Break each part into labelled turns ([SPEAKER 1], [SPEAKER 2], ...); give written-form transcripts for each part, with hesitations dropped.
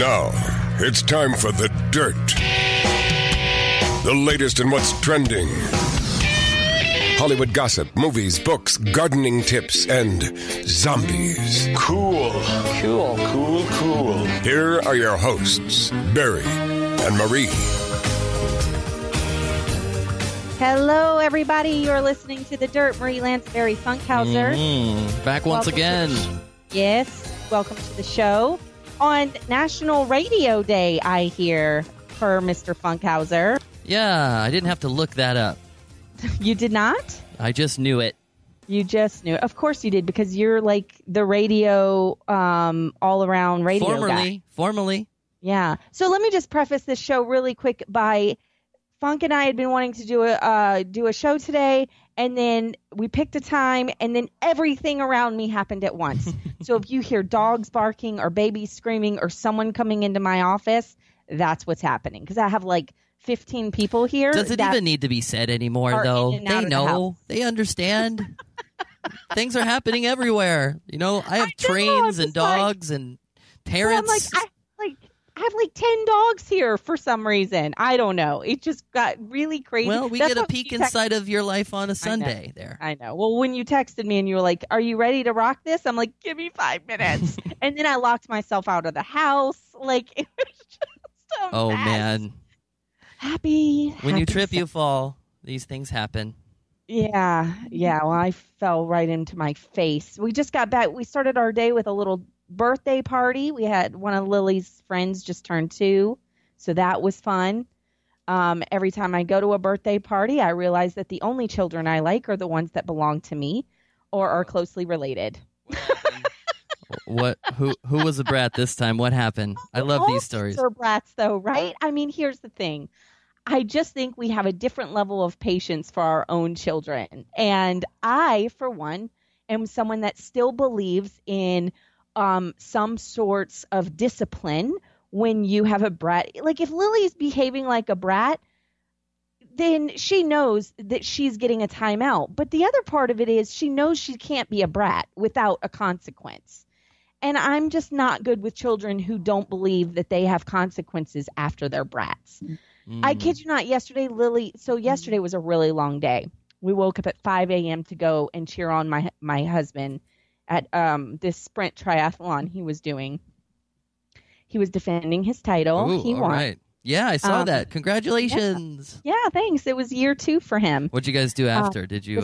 [SPEAKER 1] Now, it's time for The Dirt. The latest in what's trending. Hollywood gossip, movies, books, gardening tips, and zombies.
[SPEAKER 2] Cool.
[SPEAKER 1] Here are your hosts, Barry and Marie.
[SPEAKER 3] Hello, everybody. You're listening to The Dirt. Marie Lance, Barry Funkhauser.
[SPEAKER 4] Back once again.
[SPEAKER 3] Yes. Welcome to the show. On National Radio Day, I hear, for Mr. Funkhauser.
[SPEAKER 4] Yeah, I didn't have to look that up.
[SPEAKER 3] You did not?
[SPEAKER 4] I just knew it.
[SPEAKER 3] You just knew it. Of course you did, because you're like the radio, all-around radio guy.
[SPEAKER 4] Formerly.
[SPEAKER 3] Yeah. So let me just preface this show really quick by Funk and I had been wanting to do a show today, and then we picked a time, and then everything around me happened at once. So if you hear dogs barking or babies screaming or someone coming into my office, that's what's happening, because I have like 15 people here.
[SPEAKER 4] Does it even need to be said anymore, though? They know. They understand. Things are happening everywhere. You know, I have trains and dogs and parents.
[SPEAKER 3] I have like 10 dogs here for some reason. I don't know. It just got really crazy.
[SPEAKER 4] Well, we get a peek inside of your life on a Sunday there.
[SPEAKER 3] I know. Well, when you texted me and you were like, "Are you ready to rock this?" I'm like, "Give me 5 minutes." And then I locked myself out of the house. Like, it was just a mess.
[SPEAKER 4] Man. When you trip, you fall. These things happen.
[SPEAKER 3] Yeah. Well, I fell right into my face. We just got back. We started our day with a little birthday party. We had one of Lily's friends just turned 2, so that was fun. Every time I go to a birthday party, I realize that the only children I like are the ones that belong to me or are closely related.
[SPEAKER 4] Who was a brat this time? What happened? I love these stories.
[SPEAKER 3] All brats, though, right? I mean, here's the thing. I just think we have a different level of patience for our own children. And I, for one, am someone that still believes in some sorts of discipline when you have a brat. Like, if Lily's behaving like a brat, then she knows that she's getting a timeout. But the other part of it is she knows she can't be a brat without a consequence. And I'm just not good with children who don't believe that they have consequences after they're brats. I kid you not, yesterday was a really long day. We woke up at 5 a.m. to go and cheer on my husband at this sprint triathlon he was doing. He was defending his title.
[SPEAKER 4] Ooh,
[SPEAKER 3] he won.
[SPEAKER 4] All right. Yeah, I saw that. Congratulations.
[SPEAKER 3] Yeah, thanks. It was year 2 for him.
[SPEAKER 4] What'd you guys do after? Did you?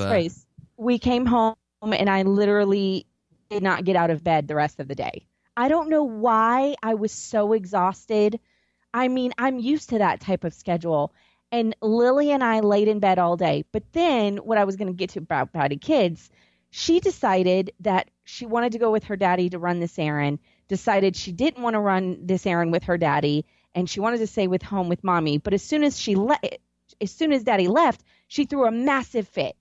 [SPEAKER 3] We came home, and I literally did not get out of bed the rest of the day. I don't know why I was so exhausted. I mean, I'm used to that type of schedule. And Lily and I laid in bed all day. But then what I was going to get to about Patty Kids, she decided that she wanted to go with her daddy to run this errand, decided she didn't want to run this errand with her daddy, and she wanted to stay home with mommy. But as soon as daddy left, she threw a massive fit.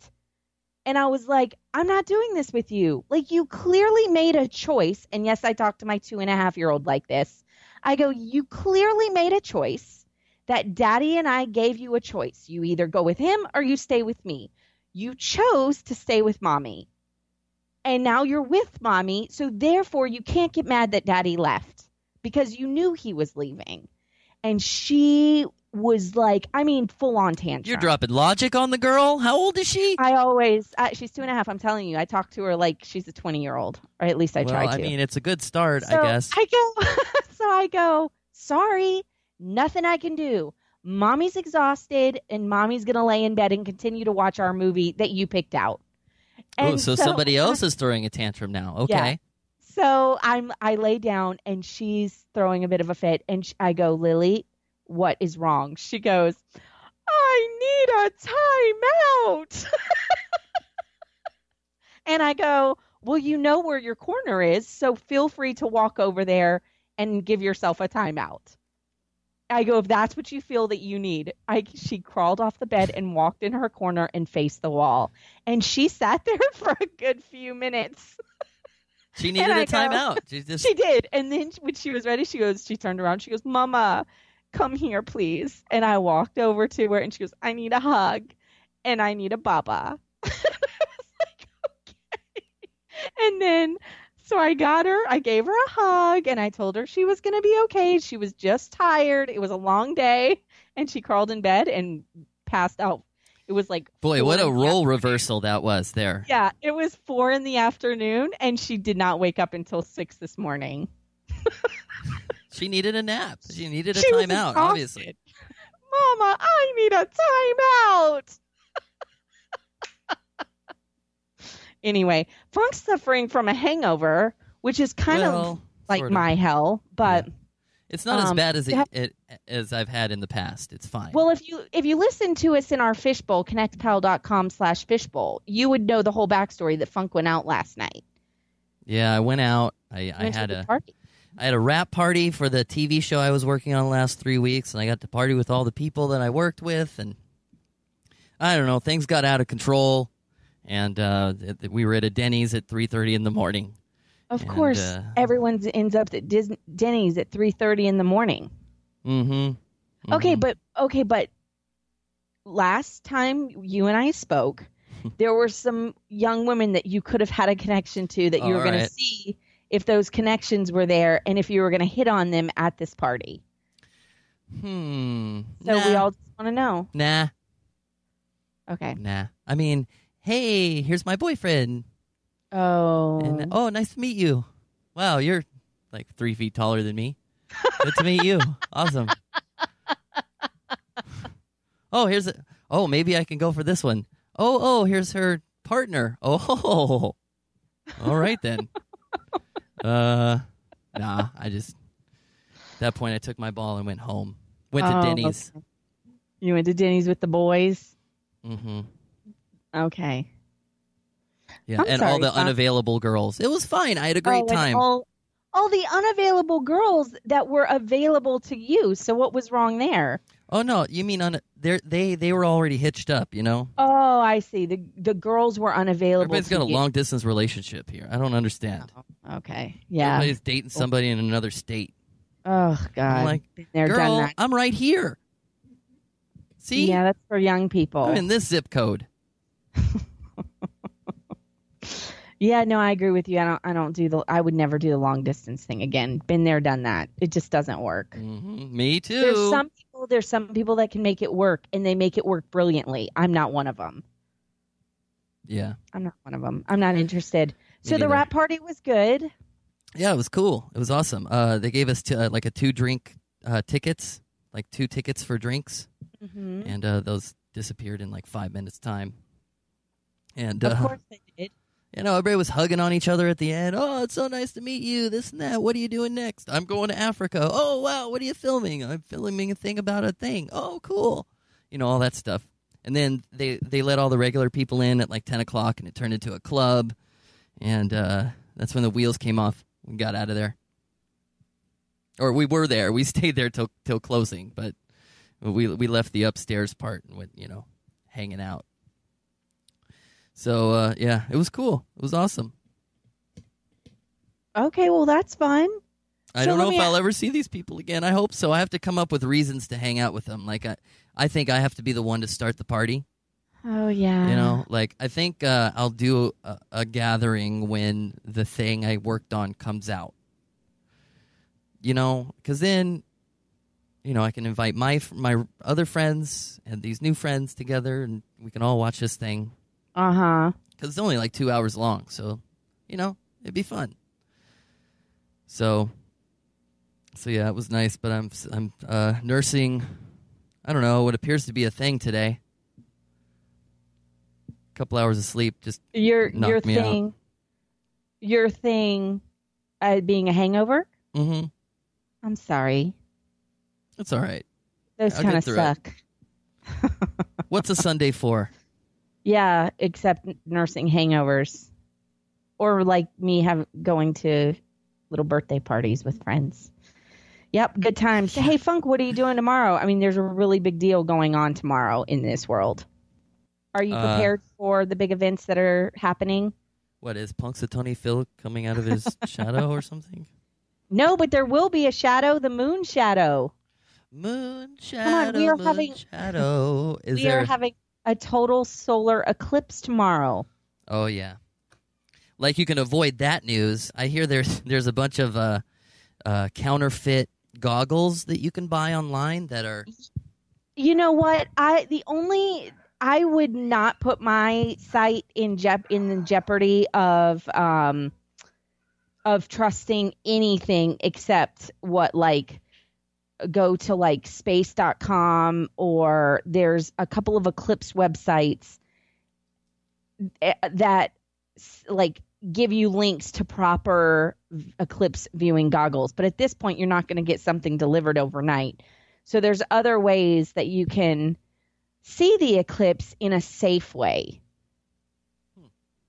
[SPEAKER 3] And I was like, I'm not doing this with you. Like, you clearly made a choice. And yes, I talked to my 2.5-year-old like this. I go, you clearly made a choice that daddy and I gave you a choice. You either go with him or you stay with me. You chose to stay with mommy. And now you're with mommy. So therefore, you can't get mad that daddy left because you knew he was leaving. And she was like, I mean, full on tantrum.
[SPEAKER 4] You're dropping logic on the girl? How old is she?
[SPEAKER 3] She's 2.5. I'm telling you, I talk to her like she's a 20-year-old, or at least I try to.
[SPEAKER 4] I mean, it's a good start, I guess.
[SPEAKER 3] I go, sorry, nothing I can do. Mommy's exhausted, and mommy's going to lay in bed and continue to watch our movie that you picked out.
[SPEAKER 4] And so somebody else is throwing a tantrum now. Okay. Yeah.
[SPEAKER 3] So I lay down, and she's throwing a bit of a fit, and I go, Lily, what is wrong? She goes, I need a timeout. And I go, well, you know where your corner is, so feel free to walk over there and give yourself a timeout. I go, if that's what you feel that you need. She crawled off the bed and walked in her corner and faced the wall. And she sat there for a good few minutes.
[SPEAKER 4] She needed a timeout.
[SPEAKER 3] She did. And then when she was ready, she turned around. She goes, Mama, come here, please. And I walked over to her, and she goes, I need a hug, and I need a baba. I was like, okay. And then So I gave her a hug, and I told her she was going to be okay. She was just tired. It was a long day, and she crawled in bed and passed out. It was like,
[SPEAKER 4] boy, what a role reversal that was there.
[SPEAKER 3] Yeah, it was 4 p.m, and she did not wake up until 6 this morning.
[SPEAKER 4] She needed a nap. She needed a timeout, obviously.
[SPEAKER 3] Mama, I need a timeout. Anyway, Funk's suffering from a hangover, which is kind of like sort of my hell, but
[SPEAKER 4] it's not as bad as I've had in the past. It's fine.
[SPEAKER 3] Well, if you listen to us in our fishbowl, connectpal.com/fishbowl, you would know the whole backstory that Funk went out last night.
[SPEAKER 4] Yeah, I went out. I had a rap party for the TV show I was working on the last 3 weeks, and I got to party with all the people that I worked with, and I don't know, things got out of control, and we were at a Denny's at 3:30 in the morning.
[SPEAKER 3] Of course, everyone ends up at Denny's at 3:30 in the morning.
[SPEAKER 4] Mm-hmm.
[SPEAKER 3] Okay, but last time you and I spoke, there were some young women that you could have had a connection to that you were going to see if those connections were there and if you were going to hit on them at this party. So we all just want to know.
[SPEAKER 4] Nah.
[SPEAKER 3] Okay.
[SPEAKER 4] Nah. I mean, hey, here's my boyfriend.
[SPEAKER 3] Oh.
[SPEAKER 4] And, nice to meet you. Wow, you're like 3 feet taller than me. Good to meet you. Awesome. Maybe I can go for this one. Here's her partner. Oh. All right then. At that point I took my ball and went home. Went to Denny's.
[SPEAKER 3] Okay. You went to Denny's with the boys?
[SPEAKER 4] Mm-hmm.
[SPEAKER 3] Okay.
[SPEAKER 4] Yeah, all the unavailable girls. It was fine. I had a great time.
[SPEAKER 3] All the unavailable girls that were available to you. So what was wrong there?
[SPEAKER 4] Oh no, you mean they were already hitched up, you know?
[SPEAKER 3] Oh, I see. The girls were unavailable.
[SPEAKER 4] Everybody's got a long distance relationship here. I don't understand.
[SPEAKER 3] Oh, okay. Yeah.
[SPEAKER 4] Everybody's dating somebody in another state.
[SPEAKER 3] Oh God.
[SPEAKER 4] I'm like,
[SPEAKER 3] girl,
[SPEAKER 4] done that. I'm right here. See?
[SPEAKER 3] Yeah, that's for young people.
[SPEAKER 4] I'm in this zip code.
[SPEAKER 3] Yeah, no, I agree with you. I would never do the long distance thing again. Been there, done that. It just doesn't work.
[SPEAKER 4] Mm-hmm. Me too.
[SPEAKER 3] There's some people that can make it work, and they make it work brilliantly. I'm not one of them.
[SPEAKER 4] Yeah.
[SPEAKER 3] I'm not one of them. I'm not interested. So the rap party was good.
[SPEAKER 4] Yeah, it was cool. It was awesome. They gave us like a 2-drink tickets, like 2 tickets for drinks, and those disappeared in like 5 minutes time. And
[SPEAKER 3] of course they did.
[SPEAKER 4] You know, everybody was hugging on each other at the end. Oh, it's so nice to meet you. This and that. What are you doing next? I'm going to Africa. Oh, wow. What are you filming? I'm filming a thing about a thing. Oh, cool. You know, all that stuff. And then they let all the regular people in at like 10 o'clock, and it turned into a club. And that's when the wheels came off. We got out of there. Or we were there. We stayed there till closing. But we left the upstairs part and went, hanging out. So, yeah, it was cool. It was awesome.
[SPEAKER 3] Okay, well, that's fun.
[SPEAKER 4] I don't know if I'll ever see these people again. I hope so. I have to come up with reasons to hang out with them. Like, I think I have to be the one to start the party.
[SPEAKER 3] Oh, yeah.
[SPEAKER 4] I think I'll do a gathering when the thing I worked on comes out. Because then, I can invite my other friends and these new friends together, and we can all watch this thing.
[SPEAKER 3] Uh-huh.
[SPEAKER 4] Because it's only like 2 hours long, so, it'd be fun. So yeah, it was nice, but I'm nursing, I don't know, what appears to be a thing today. A couple hours of sleep just knocked me out.
[SPEAKER 3] Your thing being a hangover?
[SPEAKER 4] Mm-hmm.
[SPEAKER 3] I'm sorry.
[SPEAKER 4] It's all right.
[SPEAKER 3] Those kind of suck.
[SPEAKER 4] What's a Sunday for?
[SPEAKER 3] Yeah, except nursing hangovers. Or like me going to little birthday parties with friends. Yep, good times. Hey, Funk, what are you doing tomorrow? I mean, there's a really big deal going on tomorrow in this world. Are you prepared for the big events that are happening?
[SPEAKER 4] What, is Punxsutawney Phil coming out of his shadow or something?
[SPEAKER 3] No, but there will be a shadow, the moon shadow.
[SPEAKER 4] Moon shadow, shadow.
[SPEAKER 3] We are having a total solar eclipse tomorrow.
[SPEAKER 4] Oh, yeah. like you can avoid that news. I hear there's a bunch of counterfeit goggles that you can buy online that are.
[SPEAKER 3] You know what? I would not put my site in jeopardy of trusting anything except what, like, go to like space.com, or there's a couple of Eclipse websites that like give you links to proper Eclipse viewing goggles. But at this point, you're not going to get something delivered overnight. So there's other ways that you can see the eclipse in a safe way.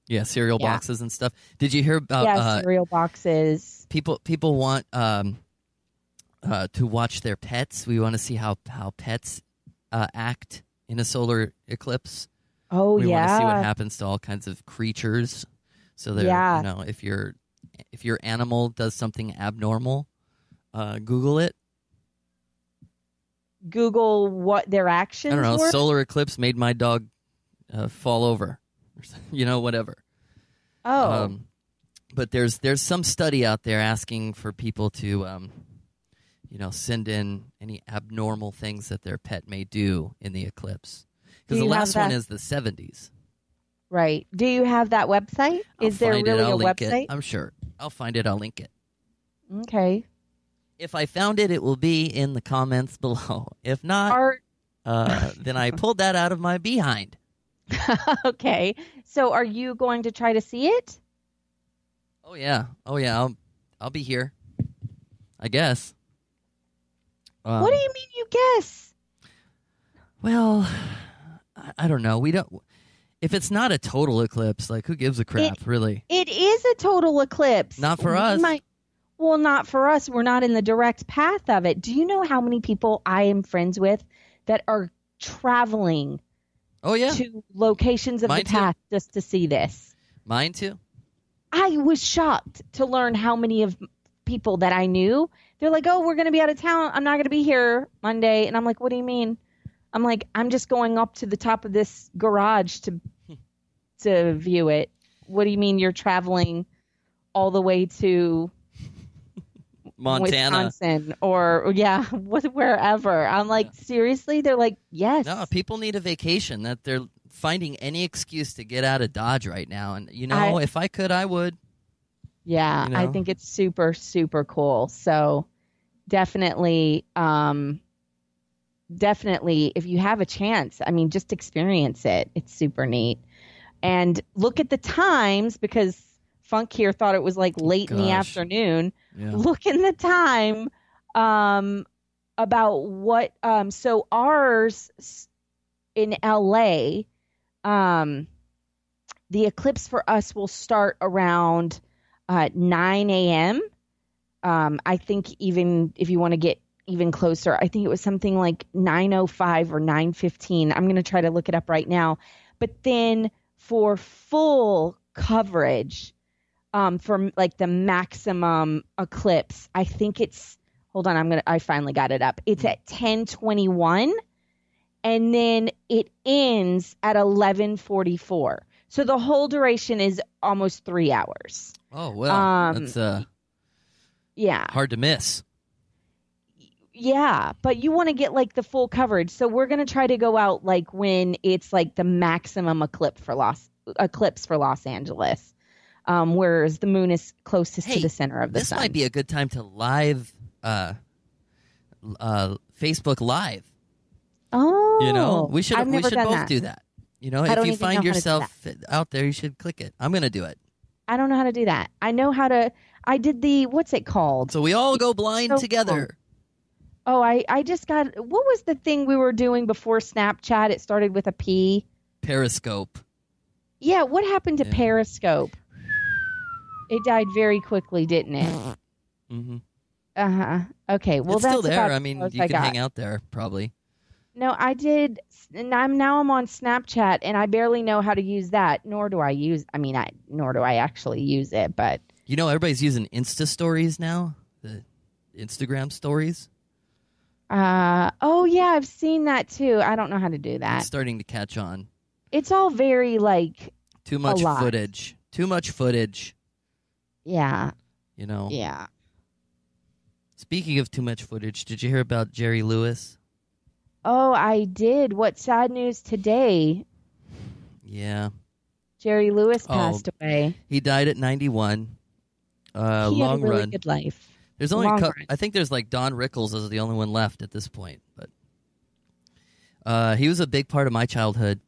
[SPEAKER 4] Yeah, cereal boxes and stuff. Did you hear about
[SPEAKER 3] cereal boxes?
[SPEAKER 4] People want to watch their pets. We want to see how pets act in a solar eclipse.
[SPEAKER 3] Oh,
[SPEAKER 4] we want to see what happens to all kinds of creatures. So that you know, if your animal does something abnormal, Google it.
[SPEAKER 3] Google what their actions
[SPEAKER 4] I don't know.
[SPEAKER 3] were?
[SPEAKER 4] Solar eclipse made my dog fall over. You know, whatever.
[SPEAKER 3] Oh.
[SPEAKER 4] But there's some study out there asking for people to, send in any abnormal things that their pet may do in the eclipse. Because the last one is the 70s.
[SPEAKER 3] Right. Do you have that website? Is there really a website?
[SPEAKER 4] I'm sure. I'll find it. I'll link it.
[SPEAKER 3] Okay.
[SPEAKER 4] If I found it, it will be in the comments below. If not, then I pulled that out of my behind.
[SPEAKER 3] Okay. So are you going to try to see it?
[SPEAKER 4] Oh yeah. I'll be here, I guess.
[SPEAKER 3] What do you mean you guess?
[SPEAKER 4] Well, I don't know. We don't. If it's not a total eclipse, like, who gives a crap, really?
[SPEAKER 3] It is a total eclipse.
[SPEAKER 4] Not for us.
[SPEAKER 3] Well, not for us. We're not in the direct path of it. Do you know how many people I am friends with that are traveling to locations of the path just to see this?
[SPEAKER 4] Mine too.
[SPEAKER 3] I was shocked to learn how many of people that I knew, they're like, oh, we're going to be out of town. I'm not going to be here Monday. And I'm like, what do you mean? I'm like, I'm just going up to the top of this garage to view it. What do you mean you're traveling all the way to
[SPEAKER 4] Montana,
[SPEAKER 3] Wisconsin, or wherever? I'm like, seriously? They're like, yes.
[SPEAKER 4] No, people need a vacation. That they're finding any excuse to get out of Dodge right now. And if I could, I would.
[SPEAKER 3] Yeah, I think it's super, super cool. So definitely, if you have a chance, I mean, just experience it. It's super neat. And look at the times, because Funk here thought it was like late in the afternoon.
[SPEAKER 4] Yeah.
[SPEAKER 3] Look in the time about what so ours in LA, the eclipse for us will start around 9 a.m. I think even if you want to get even closer, I think it was something like 9:05 or 9:15. I'm going to try to look it up right now. But then for full coverage, for like the maximum eclipse, I think it's, hold on, I finally got it up. It's at 10:21, and then it ends at 11:44. So the whole duration is almost 3 hours.
[SPEAKER 4] Oh, well, that's hard to miss.
[SPEAKER 3] Yeah, but you want to get like the full coverage. So we're going to try to go out like when it's like the maximum eclipse for Los Angeles, whereas the moon is closest to the center of the sun.
[SPEAKER 4] This might be a good time to live Facebook Live.
[SPEAKER 3] Oh,
[SPEAKER 4] we should both do that. If you find yourself out there, you should click it. I'm going to do it.
[SPEAKER 3] I don't know how to do that. I know how to. I did what's it called?
[SPEAKER 4] So we all go blind together.
[SPEAKER 3] Oh, I just got, what was the thing we were doing before Snapchat? It started with a P.
[SPEAKER 4] Periscope.
[SPEAKER 3] Yeah, what happened to Periscope? It died very quickly, didn't it?
[SPEAKER 4] Mm-hmm.
[SPEAKER 3] Uh-huh. Okay, well,
[SPEAKER 4] it's
[SPEAKER 3] that's
[SPEAKER 4] still there.
[SPEAKER 3] about
[SPEAKER 4] I mean, you can hang out there, probably.
[SPEAKER 3] No, I did, and I'm on Snapchat, and I barely know how to use that, nor do I actually use it, but.
[SPEAKER 4] Everybody's using Insta Stories now, the Instagram Stories.
[SPEAKER 3] Oh yeah, I've seen that too. I don't know how to do that.
[SPEAKER 4] It's starting to catch on.
[SPEAKER 3] It's all very like
[SPEAKER 4] too much footage. Too much footage.
[SPEAKER 3] Yeah.
[SPEAKER 4] You know.
[SPEAKER 3] Yeah.
[SPEAKER 4] Speaking of too much footage, did you hear about Jerry Lewis?
[SPEAKER 3] Oh, I did. What sad news today?
[SPEAKER 4] Yeah.
[SPEAKER 3] Jerry Lewis passed away.
[SPEAKER 4] He died at 91.
[SPEAKER 3] He had
[SPEAKER 4] long
[SPEAKER 3] a really
[SPEAKER 4] run.
[SPEAKER 3] good life.
[SPEAKER 4] There's only
[SPEAKER 3] Long
[SPEAKER 4] a
[SPEAKER 3] run.
[SPEAKER 4] couple. I think there's like Don Rickles is the only one left at this point. But he was a big part of my childhood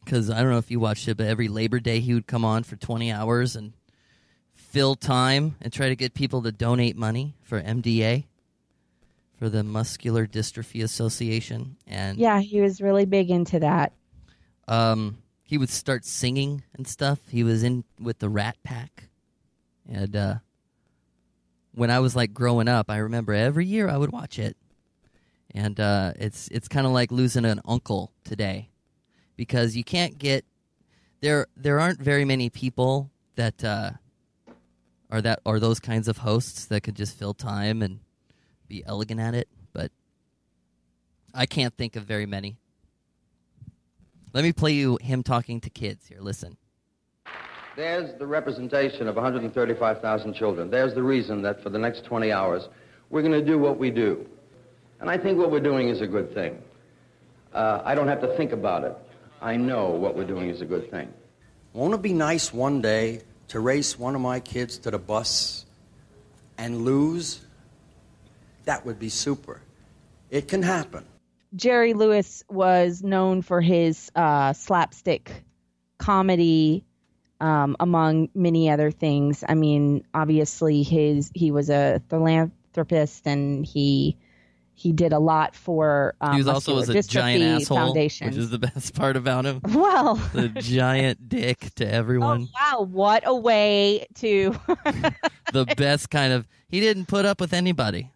[SPEAKER 4] because I don't know if you watched it, but every Labor Day he would come on for 20 hours and fill time and try to get people to donate money for MDA, for the Muscular Dystrophy Association. And
[SPEAKER 3] Yeah, he was really big into that.
[SPEAKER 4] he would start singing and stuff. He was in with the Rat Pack. And when I was like growing up, I remember every year I would watch it. And it's kind of like losing an uncle today, because you can't get there aren't very many people that are those kinds of hosts that could just fill time and be elegant at it, but I can't think of very many. Let me play you him talking to kids here. Listen.
[SPEAKER 2] There's the representation of 135,000 children. There's the reason that for the next 20 hours, we're going to do what we do. And I think what we're doing is a good thing. I don't have to think about it. I know what we're doing is a good thing.
[SPEAKER 5] Won't it be nice one day to race one of my kids to the bus and lose? That would be super. It can happen.
[SPEAKER 3] Jerry Lewis was known for his slapstick comedy, among many other things. I mean, obviously he was a philanthropist, and he did a lot for
[SPEAKER 4] he was also
[SPEAKER 3] Muscular
[SPEAKER 4] a giant
[SPEAKER 3] Dystrophy
[SPEAKER 4] asshole,
[SPEAKER 3] Foundation.
[SPEAKER 4] which is the best part about him.
[SPEAKER 3] Well,
[SPEAKER 4] The giant dick to everyone.
[SPEAKER 3] oh wow, what a way to
[SPEAKER 4] The best kind of. He didn't put up with anybody.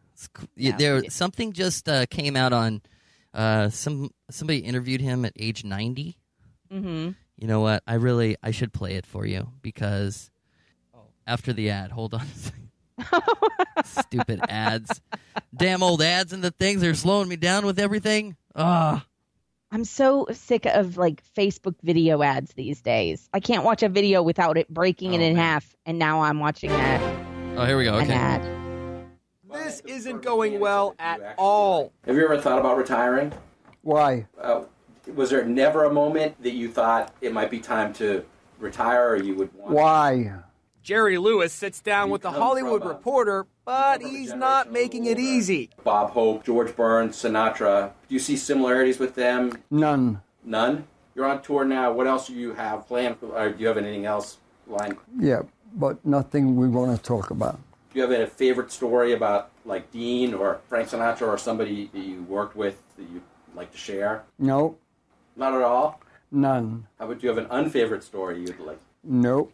[SPEAKER 3] Yeah.
[SPEAKER 4] There something just came out on. Somebody interviewed him at age 90.
[SPEAKER 3] Mm-hmm.
[SPEAKER 4] You know what? I should play it for you because after the ad. Hold on a second. Stupid ads. Damn old ads and the things are slowing me down with everything. Ah.
[SPEAKER 3] I'm so sick of like Facebook video ads these days. I can't watch a video without it breaking it in half, and now I'm watching that.
[SPEAKER 4] Oh, here we go.
[SPEAKER 3] An
[SPEAKER 4] Okay.
[SPEAKER 3] ad.
[SPEAKER 6] This isn't going well at all.
[SPEAKER 7] Have you ever thought about retiring?
[SPEAKER 8] Why?
[SPEAKER 7] Was there never a moment that you thought it might be time to retire, or you would want?
[SPEAKER 8] Why?
[SPEAKER 6] Jerry Lewis sits down with the Hollywood Reporter, but he's not making it easy.
[SPEAKER 7] Bob Hope, George Burns, Sinatra. Do you see similarities with them?
[SPEAKER 8] None.
[SPEAKER 7] None? You're on tour now. What else do you have planned? Or do you have anything else lined?
[SPEAKER 8] Yeah, but nothing we want to talk about.
[SPEAKER 7] Do you have a favorite story about like Dean or Frank Sinatra or somebody that you worked with that you'd like to share?
[SPEAKER 8] No,
[SPEAKER 7] Not at all?
[SPEAKER 8] none.
[SPEAKER 7] How about, do you have an unfavorite story you'd like?
[SPEAKER 8] Nope.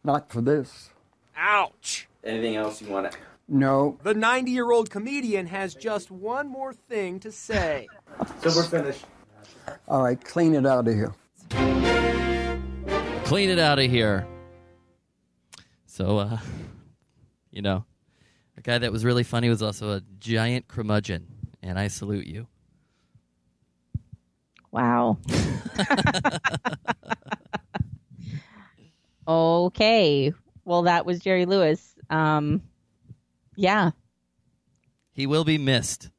[SPEAKER 8] Not for this.
[SPEAKER 6] Ouch.
[SPEAKER 7] Anything else you want to?
[SPEAKER 8] No.
[SPEAKER 6] The 90-year-old comedian has just one more thing to say.
[SPEAKER 7] So we're finished.
[SPEAKER 8] All right, clean it out of here.
[SPEAKER 4] Clean it out of here. So, you know, a guy that was really funny was also a giant curmudgeon, and I salute you.
[SPEAKER 3] Wow. Okay. Well, that was Jerry Lewis. Yeah.
[SPEAKER 4] He will be missed.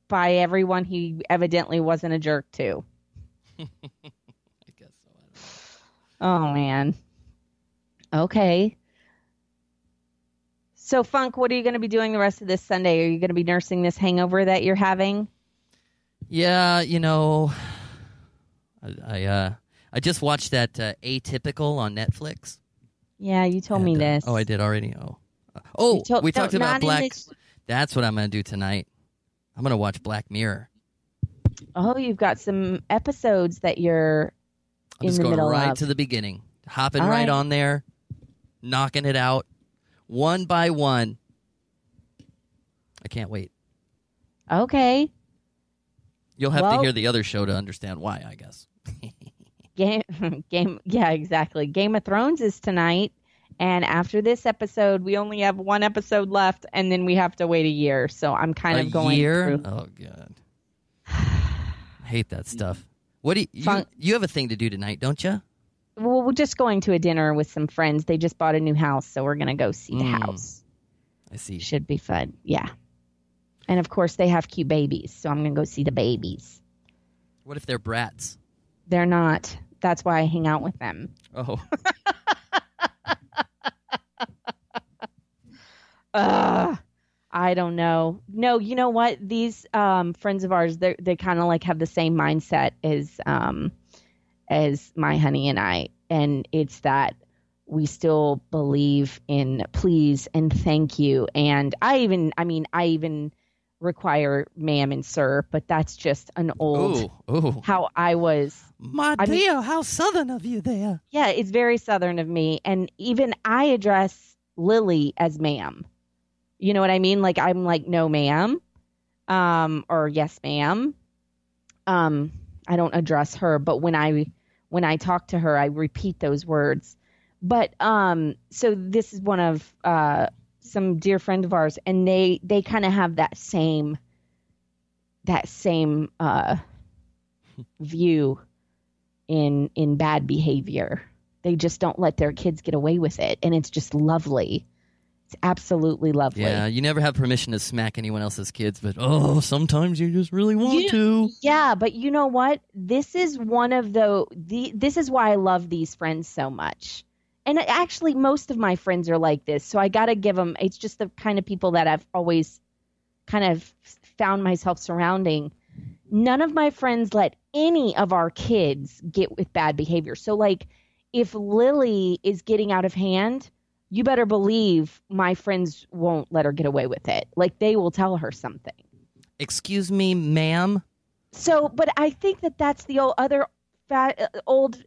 [SPEAKER 3] By everyone he evidently wasn't a jerk to.
[SPEAKER 4] I guess so.
[SPEAKER 3] Oh, man. Okay. So, Funk, what are you going to be doing the rest of this Sunday? Are you going to be nursing this hangover that you're having?
[SPEAKER 4] Yeah, you know, I just watched that Atypical on Netflix.
[SPEAKER 3] Yeah, you told me this.
[SPEAKER 4] Oh, I did already. Oh, we talked
[SPEAKER 3] no,
[SPEAKER 4] about
[SPEAKER 3] not in
[SPEAKER 4] Black.
[SPEAKER 3] this-
[SPEAKER 4] That's what I'm going to do tonight. I'm going to watch Black Mirror.
[SPEAKER 3] Oh, you've got some episodes that you're
[SPEAKER 4] I'm
[SPEAKER 3] in
[SPEAKER 4] just
[SPEAKER 3] the
[SPEAKER 4] going
[SPEAKER 3] middle
[SPEAKER 4] right
[SPEAKER 3] of.
[SPEAKER 4] to the beginning, hopping
[SPEAKER 3] All
[SPEAKER 4] right
[SPEAKER 3] right.
[SPEAKER 4] on there, knocking it out, one by one. I can't wait.
[SPEAKER 3] Okay.
[SPEAKER 4] You'll have to
[SPEAKER 3] Well-
[SPEAKER 4] hear the other show to understand why, I guess.
[SPEAKER 3] Game. Yeah, exactly. Game of Thrones is tonight, and after this episode, we only have one episode left, and then we have to wait a year. So I'm kind of going
[SPEAKER 4] year?
[SPEAKER 3] through.
[SPEAKER 4] Oh, God. I hate that stuff. What do you have a thing to do tonight, don't you?
[SPEAKER 3] Well, we're just going to a dinner with some friends. They just bought a new house, so we're going to go see the house.
[SPEAKER 4] I see.
[SPEAKER 3] Should be fun. Yeah. And, of course, they have cute babies, so I'm going to go see the babies.
[SPEAKER 4] What if they're brats?
[SPEAKER 3] They're not. That's why I hang out with them.
[SPEAKER 4] Oh.
[SPEAKER 3] I don't know. No, you know what? These friends of ours, they kind of like have the same mindset as my honey and I. And it's that we still believe in please and thank you. And I even require ma'am and sir, but that's just an old how I was.
[SPEAKER 4] My dear, how southern of you there.
[SPEAKER 3] Yeah, it's very southern of me. And even I address Lily as ma'am. You know what I mean? Like, I'm like, no, ma'am, or yes, ma'am. I don't address her, but when I talk to her, I repeat those words. But so this is one of some dear friend of ours, and they kind of have that same view in bad behavior. They just don't let their kids get away with it, and it's just lovely. It's absolutely lovely.
[SPEAKER 4] Yeah, you never have permission to smack anyone else's kids, but sometimes you just really want to.
[SPEAKER 3] Yeah, but you know what? This is one of this is why I love these friends so much. And actually, most of my friends are like this, so I got to give them, it's just the kind of people that I've always kind of found myself surrounding. None of my friends let any of our kids get with bad behavior. So, like, if Lily is getting out of hand, you better believe my friends won't let her get away with it. Like, they will tell her something.
[SPEAKER 4] Excuse me, ma'am?
[SPEAKER 3] So, but I think that's the old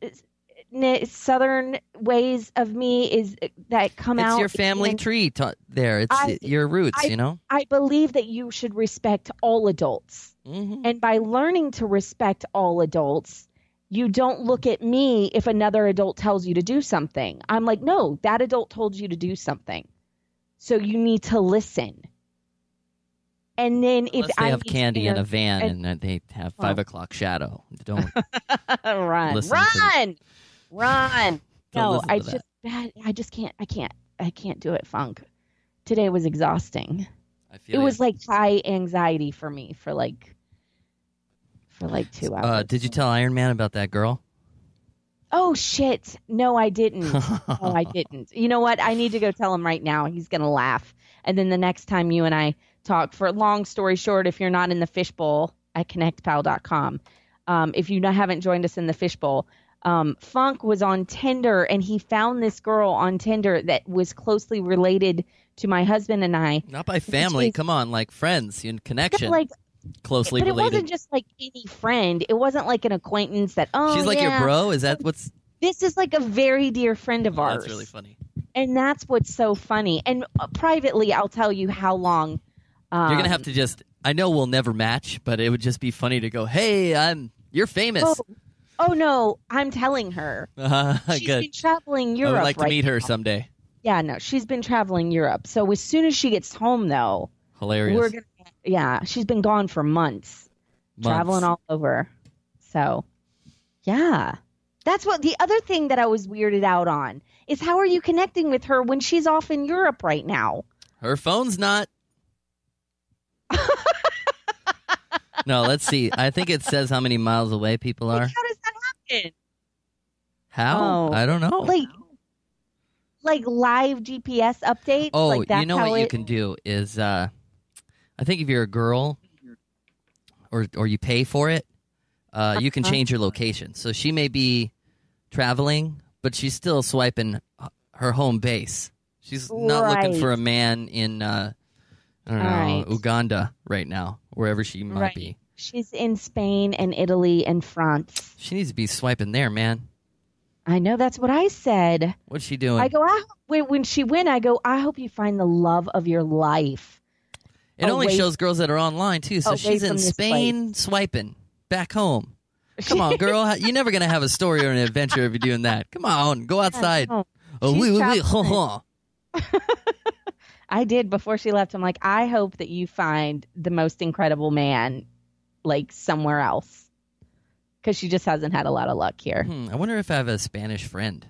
[SPEAKER 3] Southern ways of me is that come out.
[SPEAKER 4] It's your family tree there. It's your roots, you know?
[SPEAKER 3] I believe that you should respect all adults. Mm-hmm. And by learning to respect all adults, you don't look at me if another adult tells you to do something. I'm like, no, that adult told you to do something. So you need to listen. And then
[SPEAKER 4] unless they have candy in a van and they have 5 o'clock shadow. Don't
[SPEAKER 3] run. No, I just can't. I can't do it, Funk. Today was exhausting. It was like high anxiety for me for like 2 hours.
[SPEAKER 4] Did you tell Iron Man about that girl?
[SPEAKER 3] Oh, shit. No, I didn't. You know what? I need to go tell him right now. He's going to laugh. And then the next time you and I talk, for a long story short, if you're not in the fishbowl at connectpal.com, if you haven't joined us in the fishbowl, Funk was on Tinder, and he found this girl on Tinder that was closely related to my husband and I.
[SPEAKER 4] Not by family. Come on, like friends in connection.
[SPEAKER 3] Like,
[SPEAKER 4] closely
[SPEAKER 3] but
[SPEAKER 4] related.
[SPEAKER 3] It wasn't just like any friend. It wasn't like an acquaintance that,
[SPEAKER 4] she's like your bro? Is that what's...
[SPEAKER 3] This is like a very dear friend of ours.
[SPEAKER 4] That's really funny.
[SPEAKER 3] And that's what's so funny. And privately, I'll tell you how long...
[SPEAKER 4] You're going to have to just... I know we'll never match, but it would just be funny to go, hey, you're famous.
[SPEAKER 3] Oh no, I'm telling her. She's been traveling Europe.
[SPEAKER 4] I would like to meet her someday.
[SPEAKER 3] Yeah, no, she's been traveling Europe. So as soon as she gets home, though...
[SPEAKER 4] Hilarious.
[SPEAKER 3] She's been gone for months. Traveling all over. So, yeah. That's what the other thing that I was weirded out on is how are you connecting with her when she's off in Europe right now?
[SPEAKER 4] Her phone's not. No, let's see. I think it says how many miles away people are.
[SPEAKER 3] How does that happen?
[SPEAKER 4] How? I don't know.
[SPEAKER 3] Like live GPS updates?
[SPEAKER 4] Oh,
[SPEAKER 3] like
[SPEAKER 4] you know what you can do is... I think if you're a girl or you pay for it, you can change your location. So she may be traveling, but she's still swiping her home base. She's not looking for a man in, Uganda right now, wherever she might be.
[SPEAKER 3] She's in Spain and Italy and France.
[SPEAKER 4] She needs to be swiping there, man.
[SPEAKER 3] I know, that's what I said.
[SPEAKER 4] What's she doing?
[SPEAKER 3] I go, when she went, I go, I hope you find the love of your life.
[SPEAKER 4] It only shows girls that are online, too. So she's in Spain swiping back home. Come on, girl. You're never going to have a story or an adventure if you're doing that. Come on. Go outside.
[SPEAKER 3] I did before she left. I'm like, I hope that you find the most incredible man, like, somewhere else. because she just hasn't had a lot of luck here.
[SPEAKER 4] I wonder if I have a Spanish friend.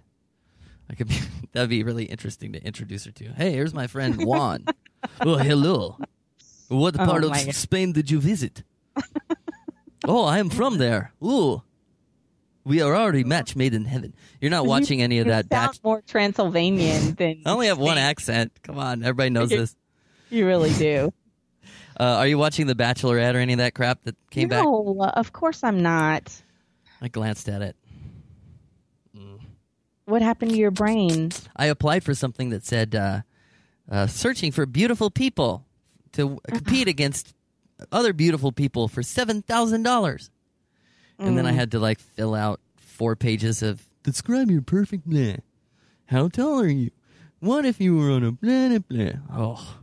[SPEAKER 4] That'd be really interesting to introduce her to. Hey, here's my friend Juan. Oh, hello. What part of Spain did you visit? Oh, I am from there. Ooh. We are already match made in heaven. You're not watching any of that.
[SPEAKER 3] You sound more Transylvanian than...
[SPEAKER 4] I only have one accent. Come on, everybody knows this.
[SPEAKER 3] You really do.
[SPEAKER 4] Are you watching The Bachelorette or any of that crap that came back?
[SPEAKER 3] No, of course I'm not.
[SPEAKER 4] I glanced at it.
[SPEAKER 3] What happened to your brain?
[SPEAKER 4] I applied for something that said, searching for beautiful people to compete against other beautiful people for $7,000. And then I had to fill out 4 pages of describe your perfect blah. How tall are you? What if you were on a blah, blah, blah? Oh,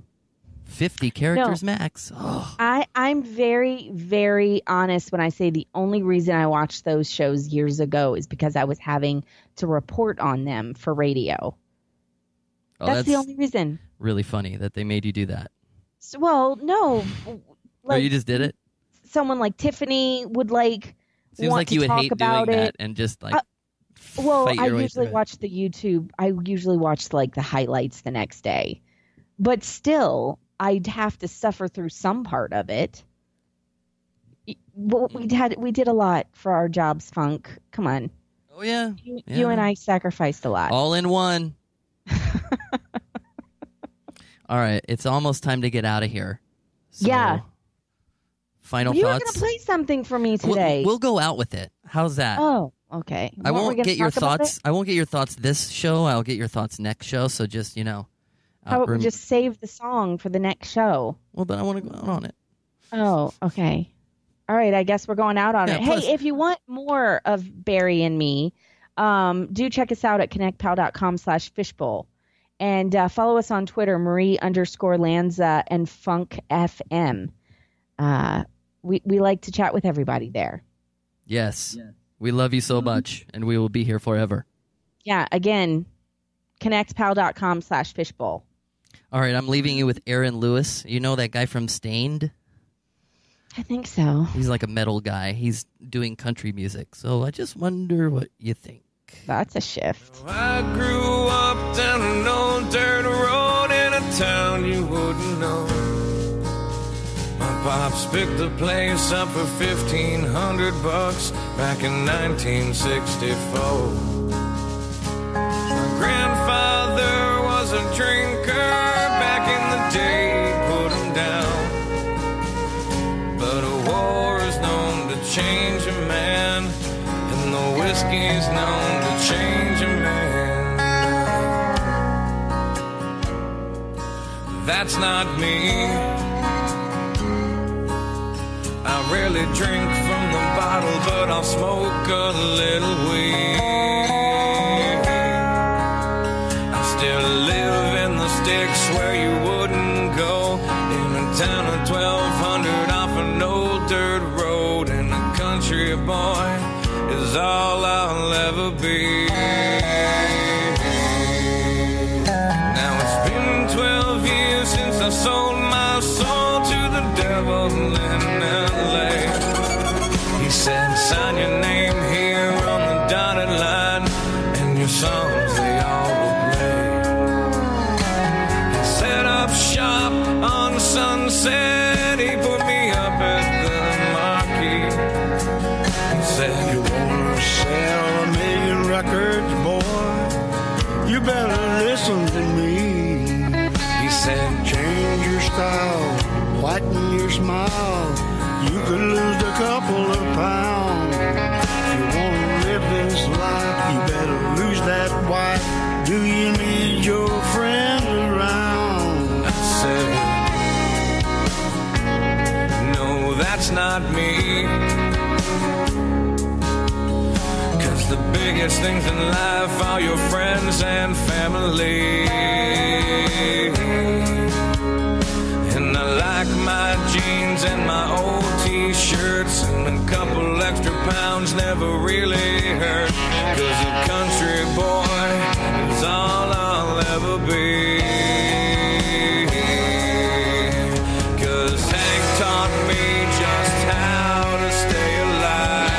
[SPEAKER 4] 50 characters max. Oh.
[SPEAKER 3] I'm very, very honest when I say the only reason I watched those shows years ago is because I was having to report on them for radio.
[SPEAKER 4] Oh,
[SPEAKER 3] that's the only reason.
[SPEAKER 4] Really funny that they made you do that.
[SPEAKER 3] So, well, no.
[SPEAKER 4] Oh, you just did it?
[SPEAKER 3] Someone like Tiffany would
[SPEAKER 4] Seems
[SPEAKER 3] want
[SPEAKER 4] like
[SPEAKER 3] to
[SPEAKER 4] you would
[SPEAKER 3] talk
[SPEAKER 4] hate
[SPEAKER 3] about
[SPEAKER 4] doing
[SPEAKER 3] it.
[SPEAKER 4] that and just
[SPEAKER 3] well,
[SPEAKER 4] fight
[SPEAKER 3] I
[SPEAKER 4] your way
[SPEAKER 3] usually
[SPEAKER 4] through
[SPEAKER 3] watch the YouTube. I usually watch the highlights the next day, but still, I'd have to suffer through some part of it. Well, we did a lot for our jobs, Funk. Come on.
[SPEAKER 4] Oh yeah.
[SPEAKER 3] You and I sacrificed a lot.
[SPEAKER 4] All in one. All right, it's almost time to get out of here. So,
[SPEAKER 3] yeah.
[SPEAKER 4] Final
[SPEAKER 3] you
[SPEAKER 4] thoughts?
[SPEAKER 3] were going to play something for me today.
[SPEAKER 4] We'll go out with it. How's that?
[SPEAKER 3] Oh, okay.
[SPEAKER 4] I won't get your thoughts. I won't get your thoughts this show. I'll get your thoughts next show. So just,
[SPEAKER 3] How about we just save the song for the next show?
[SPEAKER 4] Well, then I want to go out on it.
[SPEAKER 3] Oh, okay. All right, I guess we're going out on it.
[SPEAKER 4] Plus,
[SPEAKER 3] hey, if you want more of Barry and me, do check us out at connectpal.com/fishbowl. And follow us on Twitter, Marie_Lanza and Funk FM. We like to chat with everybody there.
[SPEAKER 4] Yes. We love you so much, and we will be here forever.
[SPEAKER 3] Yeah, again, connectpal.com/fishbowl.
[SPEAKER 4] All right, I'm leaving you with Aaron Lewis. You know that guy from Stained?
[SPEAKER 3] I think so.
[SPEAKER 4] He's like a metal guy. He's doing country music. So I just wonder what you think.
[SPEAKER 3] That's a shift.
[SPEAKER 9] I grew up down an old dirt road in a town you wouldn't know. My pops picked the place up for $1,500 back in 1964. My grandfather was a drinker back in the day, put him down. But a war is known to change a man, and the whiskey's known to change a man. That's not me. I rarely drink from the bottle, but I'll smoke a little weed. I still live in the sticks where you wouldn't go, in a town of 1,200 off an old dirt road, and a country boy is all I'll ever be. Now it's been 12 years since I sold my soul to the devil in L.A. He said, sign your name here on the dotted line, and your songs, they all will play. He set up shop on Sunset, he put me up at the Marquee. He said, you wanna sell 1,000,000 records, boy? You better listen to me. He said, change your style, whiten your smile. You could lose a couple of pounds. If you wanna live this life, you better lose that wife. Do you need your friends around? I said, no, that's not me. The biggest things in life are your friends and family. And I like my jeans and my old t-shirts, and a couple extra pounds never really hurt, 'cause a country boy is all I'll ever be. 'Cause Hank taught me just how to stay alive.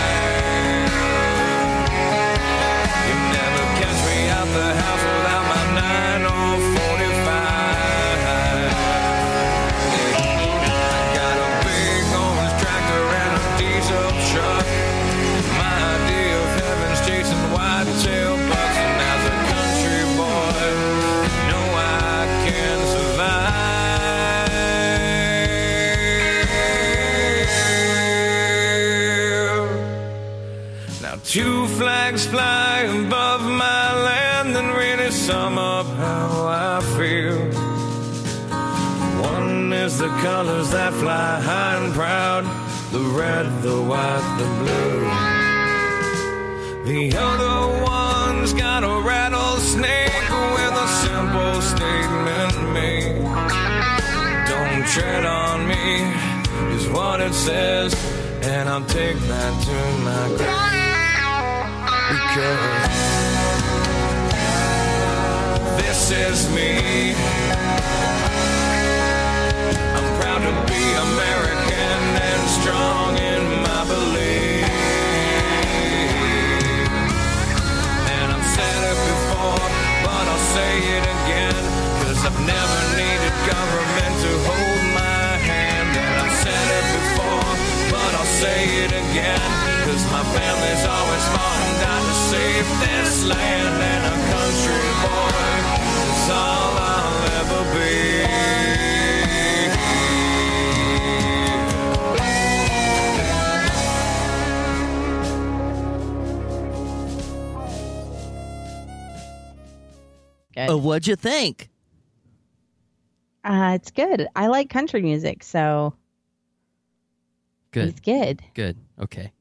[SPEAKER 9] flags fly above my land and really sum up how I feel. One is the colors that fly high and proud, the red, the white, the blue. The other one's got a rattlesnake with a simple statement made. Don't tread on me is what it says, and I'll take that to my grave. Because this is me. I'm proud to be American and strong in my belief. And I've said it before, but I'll say it again, 'cause I've never needed government to hold my hand. And I've said it before, but I'll say it again, 'cause my family's always fought and died to save this land. And a country boy is all I'll ever be.
[SPEAKER 4] What'd you think?
[SPEAKER 3] It's good. I like country music, so
[SPEAKER 4] Good.
[SPEAKER 3] it's good.
[SPEAKER 4] Good. Okay.